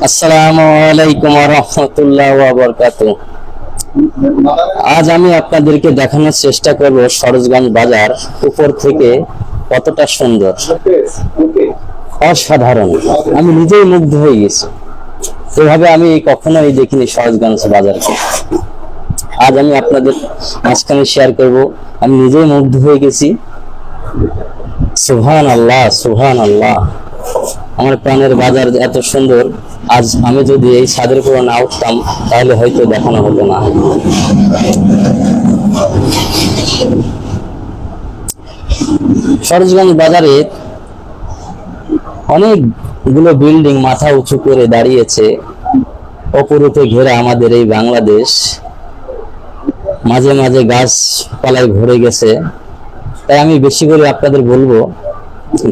আসসালামু আলাইকুম ওয়া রাহমাতুল্লাহি ওয়া বারাকাতুহু। আজ আমি আপনাদেরকে দেখানোর চেষ্টা করব সরোজগঞ্জ বাজার উপর থেকে কতটা সুন্দর, অসাধারণ। আমি নিজেই মুগ্ধ হয়ে গেছি। এভাবে আমি কখনোই দেখিনি সরোজগঞ্জ বাজারকে। আজ আমি আপনাদের মাঝখানে শেয়ার করব। আমি নিজেই মুগ্ধ হয়ে গেছি। সুবহানাল্লাহ, সুবহানাল্লাহ। আমার প্রাণের বাজার এত সুন্দর। আজ আমি যদি এই ছাদের উপর না উঠতাম তাহলে হয়তো দেখানো হতো না। সরোজগঞ্জ বাজারে অনেকগুলো বিল্ডিং মাথা উঁচু করে দাঁড়িয়েছে। অপরূপে ঘেরা আমাদের এই বাংলাদেশ। মাঝে মাঝে গাছপালায় ভরে গেছে। তাই আমি বেশি করে আপনাদের বলবো,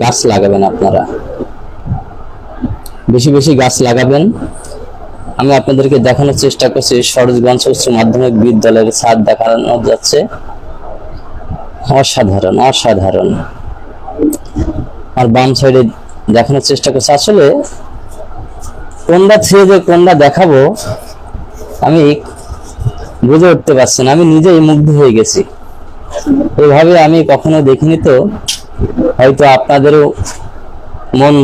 গাছ লাগাবেন। আপনারা বেশি বেশি গাছ লাগাবেন। আমি আপনাদেরকে দেখানোর চেষ্টা করছি সরোজগঞ্জ উচ্চ মাধ্যমিক বিদ্যালয়ের ছাদ দেখানো যাচ্ছে। অসাধারণ, অসাধারণ। আর বাম সাইডে দেখানোর চেষ্টা করছি। আসলে কোনটা ছেড়ে যে কোনটা দেখাবো আমি বুঝে উঠতে পারছি না। আমি নিজেই মুগ্ধ হয়ে গেছি। এভাবে আমি কখনো দেখিনি। তো হয়তো আপনাদেরও মন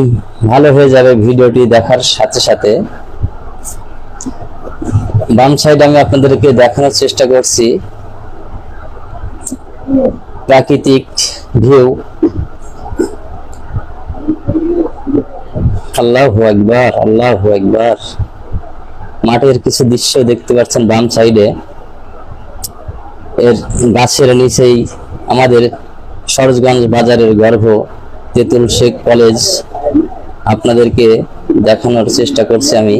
ভালো হয়ে যাবে ভিডিওটি দেখার সাথে সাথে। বাম সাইড আমি আপনাদেরকে দেখানোর চেষ্টা করছি প্রাকৃতিক ভিউ। আল্লাহু আকবার, আল্লাহু আকবার। মাঠের কিছু দৃশ্য দেখতে পাচ্ছেন বাম সাইডে। এর গাছের নিচেই আমাদের সরোজগঞ্জ বাজারের গর্ভ তেতুল শেখ কলেজ। আপনাদেরকে দেখানোর চেষ্টা করছি আমি।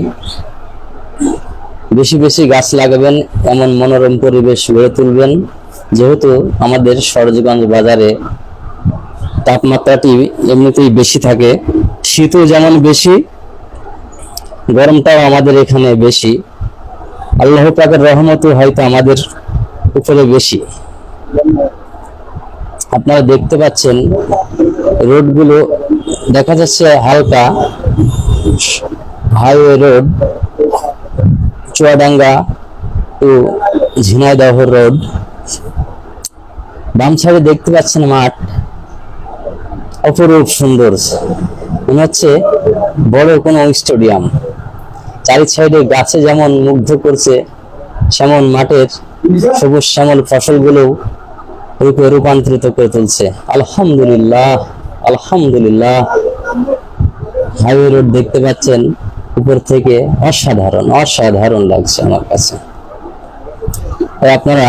বেশি বেশি গাছ লাগাবেন, এমন মনোরম পরিবেশ গড়ে তুলবেন। যেহেতু আমাদের সরোজগঞ্জ বাজারে তাপমাত্রাটি এমনিতেই বেশি থাকে, শীতও যেমন বেশি, গরমটাও আমাদের এখানে বেশি। আল্লাহ পাকের রহমতও হয়তো আমাদের উপরে বেশি। আপনারা দেখতে পাচ্ছেন রোডগুলো দেখা যাচ্ছে হালকা highway road, Chuadanga to Jhenaidah road. বাম সাইডে দেখতে পাচ্ছেন মাঠ, অপরূপ সুন্দর। মনে হচ্ছে বড় কোনো স্টেডিয়াম। চারি সাইডে গাছে যেমন মুগ্ধ করছে, সেমন মাঠের সবুজ শ্যামল ফসলগুলো রূপে রূপান্তরিত করে তুলছে। আলহামদুলিল্লাহ, আলহামদুলিল্লাহ। হাইওয়ে রোড দেখতে পাচ্ছেন উপর থেকে, অসাধারণ, অসাধারণ লাগছে আমার কাছে। তাই আপনারা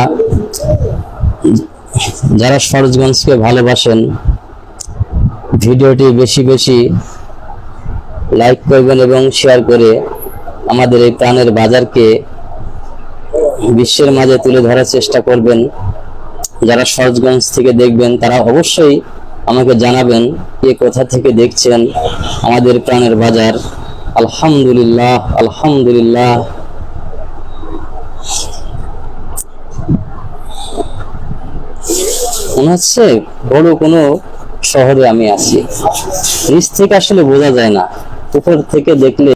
যারা সরোজগঞ্জকে ভালোবাসেন ভিডিওটি বেশি বেশি লাইক করবেন এবং শেয়ার করে আমাদের এই প্রাণের বাজারকে বিশ্বের মাঝে তুলে ধরার চেষ্টা করবেন। যারা সরোজগঞ্জ থেকে দেখবেন তারা অবশ্যই আমাকে জানাবেন কে কোথা থেকে দেখছেন আমাদের প্রাণের বাজার। আলহামদুলিল্লাহ, আলহামদুলিল্লাহ। মনে হচ্ছে বড় কোনো শহরে আমি আছি। নিচ থেকে আসলে বোঝা যায় না, উপর থেকে দেখলে